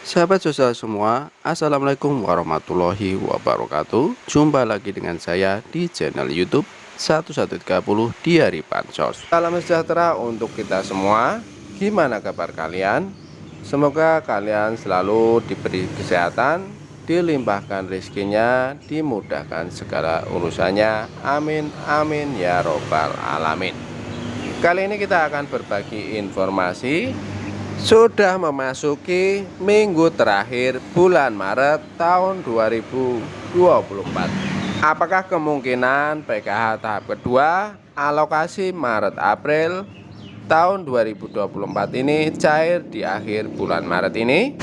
Sahabat sosial semua, Assalamualaikum warahmatullahi wabarakatuh. Jumpa lagi dengan saya di channel YouTube 1130 Diari Bansos. Salam sejahtera untuk kita semua. Gimana kabar kalian? Semoga kalian selalu diberi kesehatan, dilimpahkan rezekinya, dimudahkan segala urusannya. Amin amin ya robbal alamin. Kali ini kita akan berbagi informasi. Sudah memasuki minggu terakhir bulan Maret tahun 2024. Apakah kemungkinan PKH tahap kedua alokasi Maret-April tahun 2024 ini cair di akhir bulan Maret ini?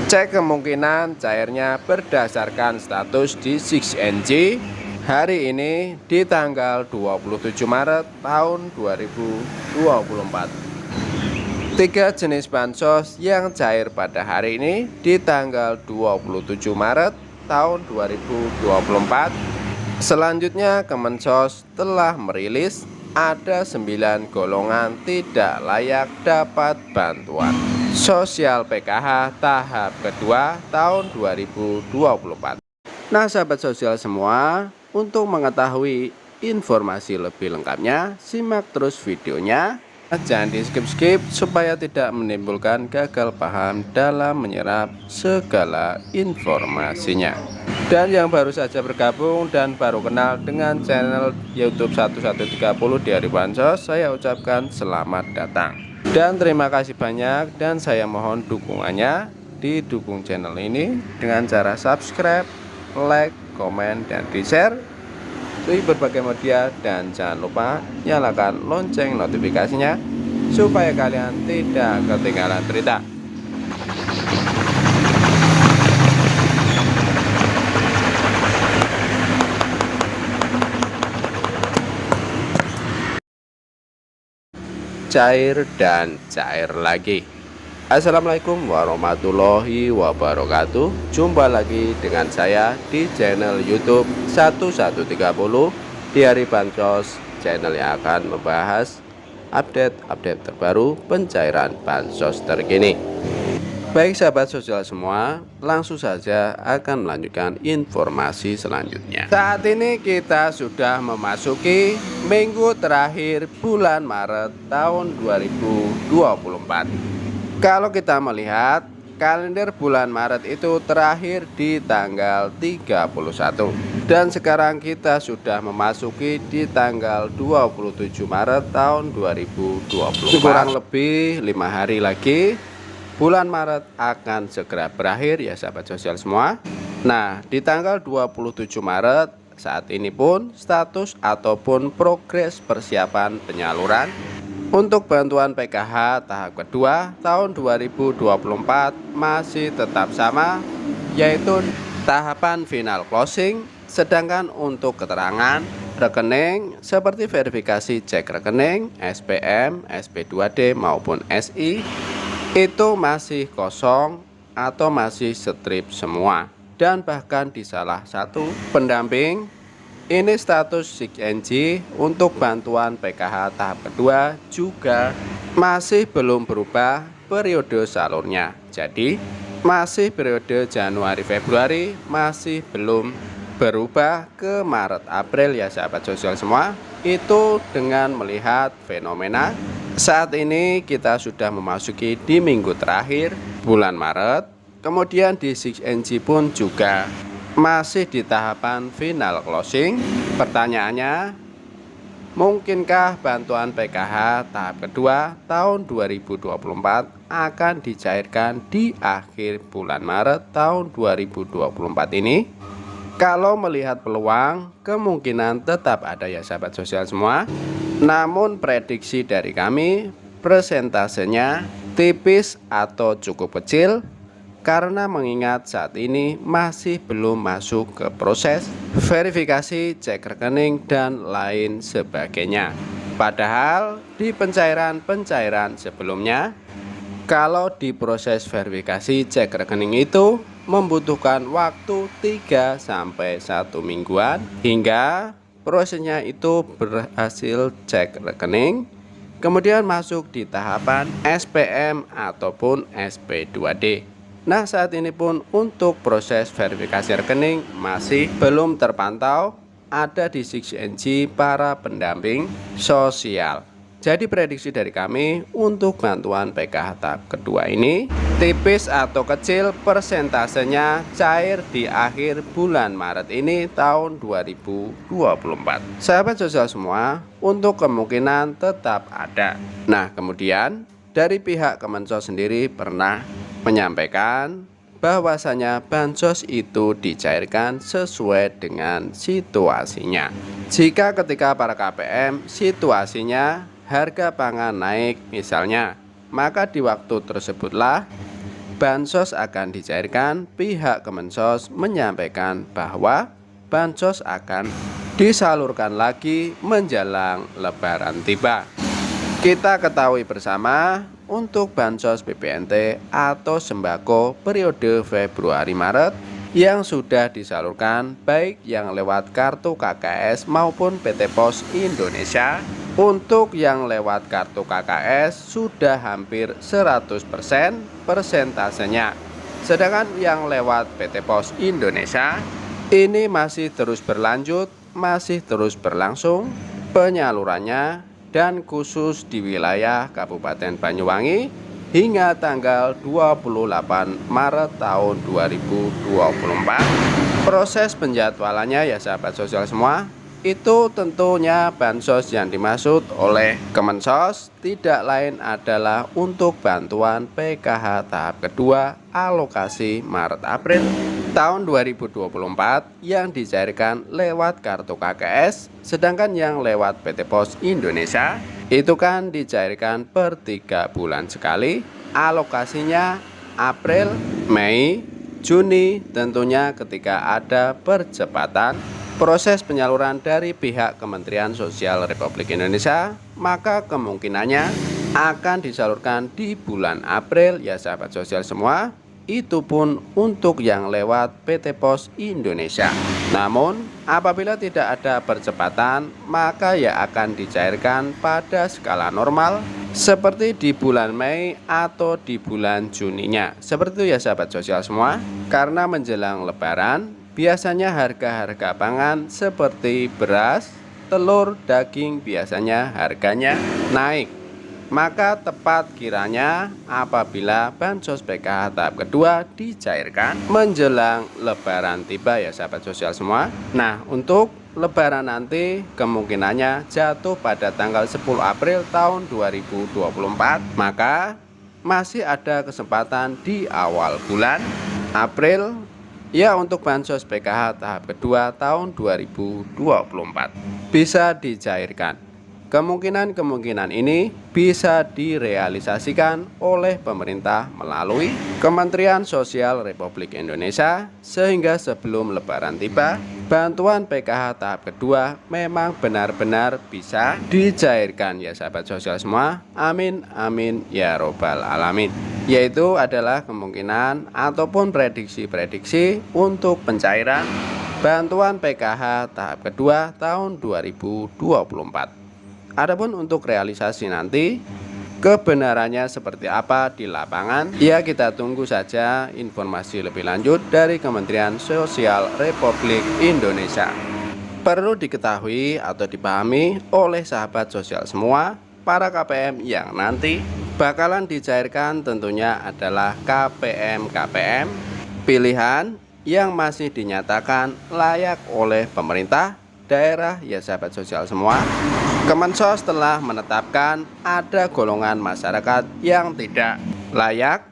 Cek kemungkinan cairnya berdasarkan status di 6NG hari ini di tanggal 27 Maret tahun 2024. Tiga jenis bansos yang cair pada hari ini di tanggal 27 Maret tahun 2024. Selanjutnya Kemensos telah merilis ada 9 golongan tidak layak dapat bantuan sosial PKH tahap kedua tahun 2024. Nah sahabat sosial semua, untuk mengetahui informasi lebih lengkapnya, simak terus videonya. Jangan di skip-skip supaya tidak menimbulkan gagal paham dalam menyerap segala informasinya. Dan yang baru saja bergabung dan baru kenal dengan channel YouTube 1130 Diari Bansos, saya ucapkan selamat datang. Dan terima kasih banyak, dan saya mohon dukungannya, didukung channel ini dengan cara subscribe, like, komen, dan di-share di berbagai media, dan jangan lupa nyalakan lonceng notifikasinya supaya kalian tidak ketinggalan berita. Cair dan cair lagi. Assalamualaikum warahmatullahi wabarakatuh. Jumpa lagi dengan saya di channel YouTube 1130 Diari Bansos, channel yang akan membahas update terbaru pencairan bansos terkini. Baik sahabat sosial semua, langsung saja akan melanjutkan informasi selanjutnya. Saat ini kita sudah memasuki minggu terakhir bulan Maret tahun 2024. Kalau kita melihat kalender bulan Maret itu terakhir di tanggal 31, dan sekarang kita sudah memasuki di tanggal 27 Maret tahun 2024. Kurang lebih 5 hari lagi bulan Maret akan segera berakhir ya sahabat sosial semua. Nah, di tanggal 27 Maret saat ini pun status ataupun progres persiapan penyaluran untuk bantuan PKH tahap kedua tahun 2024 masih tetap sama, yaitu tahapan final closing. Sedangkan untuk keterangan rekening seperti verifikasi cek rekening, SPM, SP2D maupun SI itu masih kosong atau masih strip semua. Dan bahkan di salah satu pendamping ini status 6NG untuk bantuan PKH tahap kedua juga masih belum berubah periode salurnya. Jadi masih periode Januari-Februari, masih belum berubah ke Maret-April ya sahabat sosial semua. Itu dengan melihat fenomena saat ini kita sudah memasuki di minggu terakhir bulan Maret. Kemudian di 6NG pun juga masih di tahapan final closing. Pertanyaannya, mungkinkah bantuan PKH tahap kedua tahun 2024 akan dicairkan di akhir bulan Maret tahun 2024 ini? Kalau melihat peluang, kemungkinan tetap ada ya sahabat sosial semua. Namun prediksi dari kami, persentasenya tipis atau cukup kecil, karena mengingat saat ini masih belum masuk ke proses verifikasi cek rekening dan lain sebagainya. Padahal di pencairan sebelumnya, kalau di proses verifikasi cek rekening itu membutuhkan waktu 3-1 mingguan hingga prosesnya itu berhasil cek rekening, kemudian masuk di tahapan SPM ataupun SP2D. Nah, saat ini pun untuk proses verifikasi rekening masih belum terpantau ada di 6NG para pendamping sosial. Jadi prediksi dari kami untuk bantuan PKH tahap kedua ini tipis atau kecil, persentasenya cair di akhir bulan Maret ini tahun 2024. Sahabat sosial semua, untuk kemungkinan tetap ada. Nah, kemudian dari pihak Kemensos sendiri pernah menyampaikan bahwasanya bansos itu dicairkan sesuai dengan situasinya. Jika ketika para KPM situasinya harga pangan naik misalnya, maka di waktu tersebutlah bansos akan dicairkan. Pihak Kemensos menyampaikan bahwa bansos akan disalurkan lagi menjelang Lebaran tiba. Kita ketahui bersama untuk bansos BPNT atau sembako periode Februari-Maret yang sudah disalurkan baik yang lewat kartu KKS maupun PT Pos Indonesia. Untuk yang lewat kartu KKS sudah hampir 100% persentasenya. Sedangkan yang lewat PT Pos Indonesia ini masih terus berlanjut, masih terus berlangsung penyalurannya, dan khusus di wilayah Kabupaten Banyuwangi hingga tanggal 28 Maret tahun 2024. Proses penjadwalannya ya sahabat sosial semua, itu tentunya bansos yang dimaksud oleh Kemensos tidak lain adalah untuk bantuan PKH tahap kedua alokasi Maret-April tahun 2024 yang dicairkan lewat kartu KKS, sedangkan yang lewat PT Pos Indonesia itu kan dicairkan per 3 bulan sekali, alokasinya April, Mei, Juni. Tentunya ketika ada percepatan proses penyaluran dari pihak Kementerian Sosial Republik Indonesia, maka kemungkinannya akan disalurkan di bulan April ya sahabat sosial semua. Itu pun untuk yang lewat PT Pos Indonesia. Namun apabila tidak ada percepatan, maka ya akan dicairkan pada skala normal seperti di bulan Mei atau di bulan Juninya. Seperti itu ya sahabat sosial semua. Karena menjelang Lebaran biasanya harga-harga pangan seperti beras, telur, daging biasanya harganya naik. Maka tepat kiranya apabila bansos PKH tahap kedua dicairkan menjelang Lebaran tiba ya sahabat sosial semua. Nah, untuk Lebaran nanti kemungkinannya jatuh pada tanggal 10 April tahun 2024. Maka masih ada kesempatan di awal bulan April ya untuk bansos PKH tahap kedua tahun 2024 bisa dicairkan. Kemungkinan ini bisa direalisasikan oleh pemerintah melalui Kementerian Sosial Republik Indonesia sehingga sebelum Lebaran tiba, bantuan PKH tahap kedua memang benar-benar bisa dicairkan ya sahabat sosial semua. Amin amin ya robbal alamin. Yaitu adalah kemungkinan ataupun prediksi-prediksi untuk pencairan bantuan PKH tahap kedua tahun 2024. Adapun untuk realisasi nanti kebenarannya seperti apa di lapangan, ya kita tunggu saja informasi lebih lanjut dari Kementerian Sosial Republik Indonesia. Perlu diketahui atau dipahami oleh sahabat sosial semua, para KPM yang nanti bakalan dicairkan tentunya adalah KPM pilihan yang masih dinyatakan layak oleh pemerintah daerah ya sahabat sosial semua. Kemensos telah menetapkan ada golongan masyarakat yang tidak layak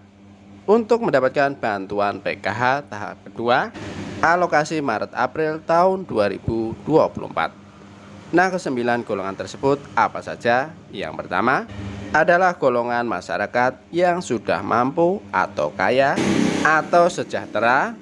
untuk mendapatkan bantuan PKH tahap kedua alokasi Maret-April tahun 2024. Nah, ke-9 golongan tersebut apa saja? Yang pertama adalah golongan masyarakat yang sudah mampu atau kaya atau sejahtera.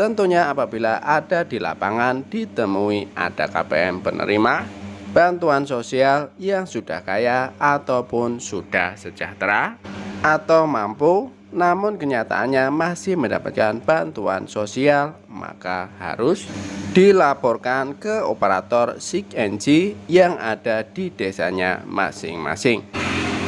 Tentunya apabila ada di lapangan ditemui ada KPM penerima bantuan sosial yang sudah kaya ataupun sudah sejahtera atau mampu, namun kenyataannya masih mendapatkan bantuan sosial, maka harus dilaporkan ke operator 6NG yang ada di desanya masing-masing.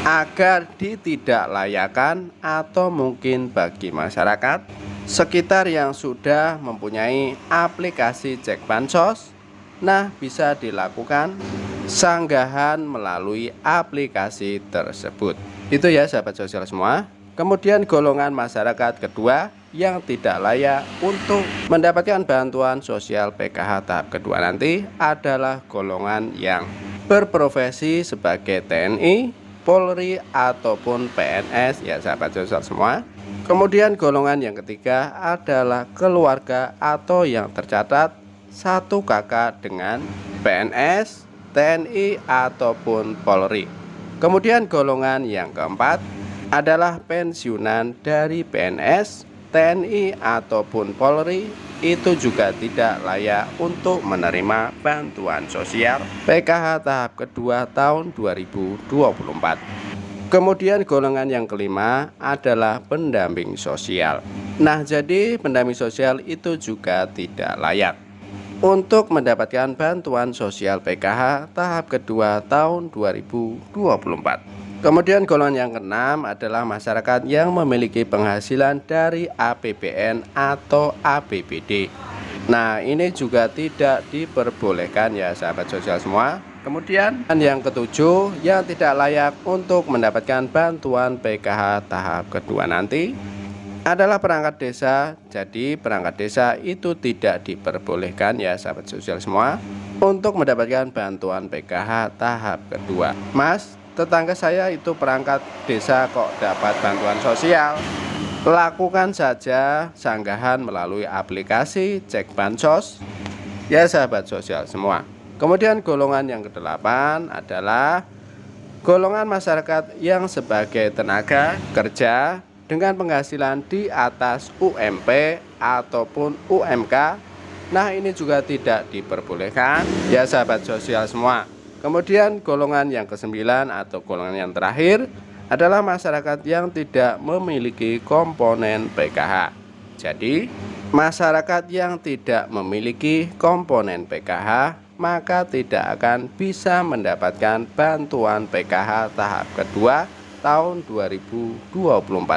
agar ditidaklayakkan atau mungkin bagi masyarakat sekitar yang sudah mempunyai aplikasi cek bansos, nah bisa dilakukan sanggahan melalui aplikasi tersebut. Itu ya sahabat sosial semua. Kemudian golongan masyarakat kedua yang tidak layak untuk mendapatkan bantuan sosial PKH tahap kedua nanti adalah golongan yang berprofesi sebagai TNI, Polri ataupun PNS ya sahabat sosial semua. Kemudian golongan yang ketiga adalah keluarga atau yang tercatat satu kakak dengan PNS, TNI ataupun Polri. Kemudian golongan yang keempat adalah pensiunan dari PNS, TNI ataupun Polri, itu juga tidak layak untuk menerima bantuan sosial PKH tahap kedua tahun 2024. Kemudian golongan yang kelima adalah pendamping sosial. Nah, jadi pendamping sosial itu juga tidak layak untuk mendapatkan bantuan sosial PKH tahap kedua tahun 2024. Kemudian golongan yang keenam adalah masyarakat yang memiliki penghasilan dari APBN atau APBD. Nah, ini juga tidak diperbolehkan ya sahabat sosial semua. Kemudian yang ketujuh yang tidak layak untuk mendapatkan bantuan PKH tahap kedua nanti adalah perangkat desa. Jadi perangkat desa itu tidak diperbolehkan ya sahabat sosial semua untuk mendapatkan bantuan PKH tahap kedua. Mas, tetangga saya itu perangkat desa kok dapat bantuan sosial. Lakukan saja sanggahan melalui aplikasi cek bansos ya sahabat sosial semua. Kemudian golongan yang kedelapan adalah golongan masyarakat yang sebagai tenaga kerja dengan penghasilan di atas UMP ataupun UMK. Nah, ini juga tidak diperbolehkan ya sahabat sosial semua. Kemudian golongan yang kesembilan atau golongan yang terakhir adalah masyarakat yang tidak memiliki komponen PKH. Jadi masyarakat yang tidak memiliki komponen PKH maka tidak akan bisa mendapatkan bantuan PKH tahap kedua tahun 2024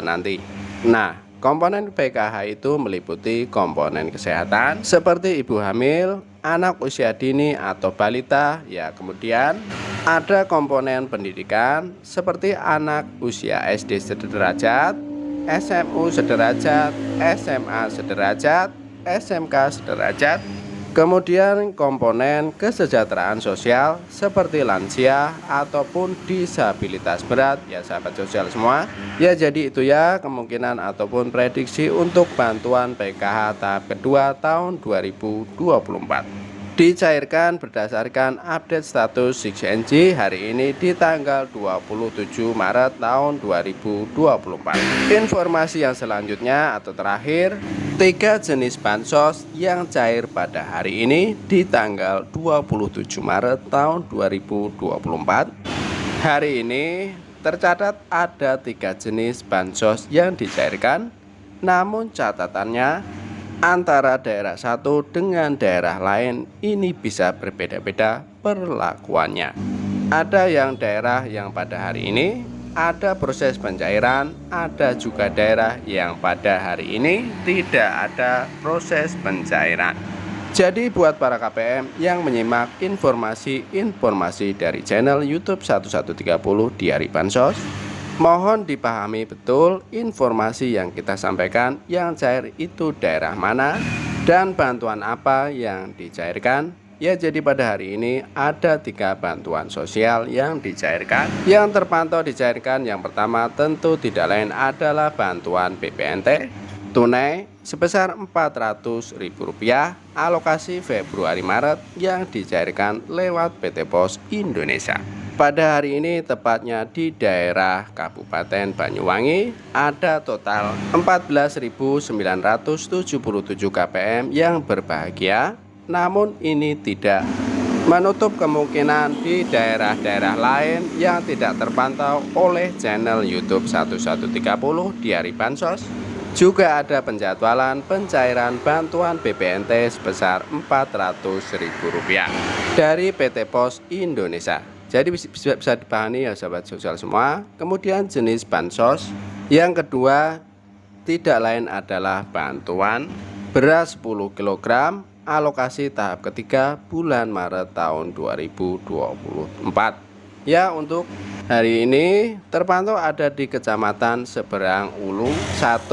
nanti. Nah, komponen PKH itu meliputi komponen kesehatan seperti ibu hamil, anak usia dini atau balita ya. Kemudian ada komponen pendidikan seperti anak usia SD sederajat, SMU sederajat, SMA sederajat, SMK sederajat. Kemudian komponen kesejahteraan sosial seperti lansia ataupun disabilitas berat ya sahabat sosial semua. Ya, jadi itu ya kemungkinan ataupun prediksi untuk bantuan PKH tahap kedua tahun 2024. Dicairkan berdasarkan update status 6NG hari ini di tanggal 27 Maret tahun 2024. Informasi yang selanjutnya atau terakhir, 3 jenis bansos yang cair pada hari ini di tanggal 27 Maret tahun 2024. Hari ini tercatat ada 3 jenis bansos yang dicairkan, namun catatannya antara daerah satu dengan daerah lain ini bisa berbeda-beda perlakuannya. Ada yang daerah yang pada hari ini ada proses pencairan, ada juga daerah yang pada hari ini tidak ada proses pencairan. Jadi buat para KPM yang menyimak informasi dari channel YouTube 1130 Diari Bansos, mohon dipahami betul informasi yang kita sampaikan yang cair itu daerah mana dan bantuan apa yang dicairkan. Ya, jadi pada hari ini ada 3 bantuan sosial yang dicairkan. Yang terpantau dicairkan yang pertama tentu tidak lain adalah bantuan BPNT tunai sebesar Rp400.000 alokasi Februari-Maret yang dicairkan lewat PT Pos Indonesia. Pada hari ini tepatnya di daerah Kabupaten Banyuwangi ada total 14.977 KPM yang berbahagia. Namun ini tidak menutup kemungkinan di daerah-daerah lain yang tidak terpantau oleh channel YouTube 1130 Diari Bansos. Juga ada penjadwalan pencairan bantuan BPNT sebesar Rp400.000 dari PT Pos Indonesia. Jadi bisa dipahami ya sahabat sosial semua. Kemudian jenis bansos yang kedua tidak lain adalah bantuan beras 10 kg alokasi tahap ketiga bulan Maret tahun 2024. Ya, untuk hari ini terpantau ada di Kecamatan Seberang Ulung 1,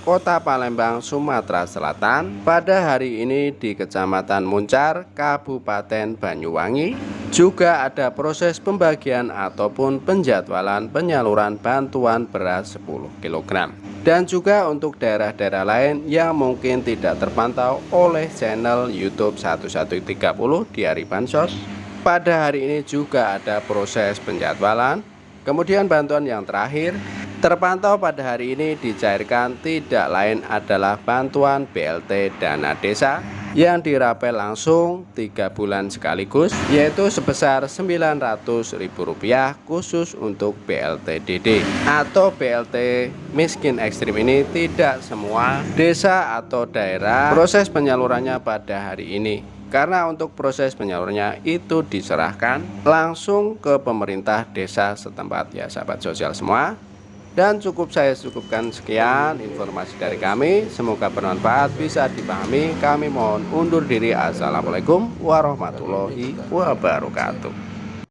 Kota Palembang, Sumatera Selatan. Pada hari ini di Kecamatan Muncar, Kabupaten Banyuwangi, juga ada proses pembagian ataupun penjadwalan penyaluran bantuan beras 10 kg. Dan juga untuk daerah-daerah lain yang mungkin tidak terpantau oleh channel YouTube 1130 di hari bansos, pada hari ini juga ada proses penjadwalan. Kemudian bantuan yang terakhir terpantau pada hari ini dicairkan tidak lain adalah bantuan BLT dana desa yang dirapel langsung 3 bulan sekaligus, yaitu sebesar Rp900.000 khusus untuk BLT DD atau BLT miskin ekstrim. Ini tidak semua desa atau daerah proses penyalurannya pada hari ini, karena untuk proses penyalurannya itu diserahkan langsung ke pemerintah desa setempat ya sahabat sosial semua. Dan saya cukupkan sekian informasi dari kami, semoga bermanfaat, bisa dipahami. Kami mohon undur diri. Assalamualaikum warahmatullahi wabarakatuh.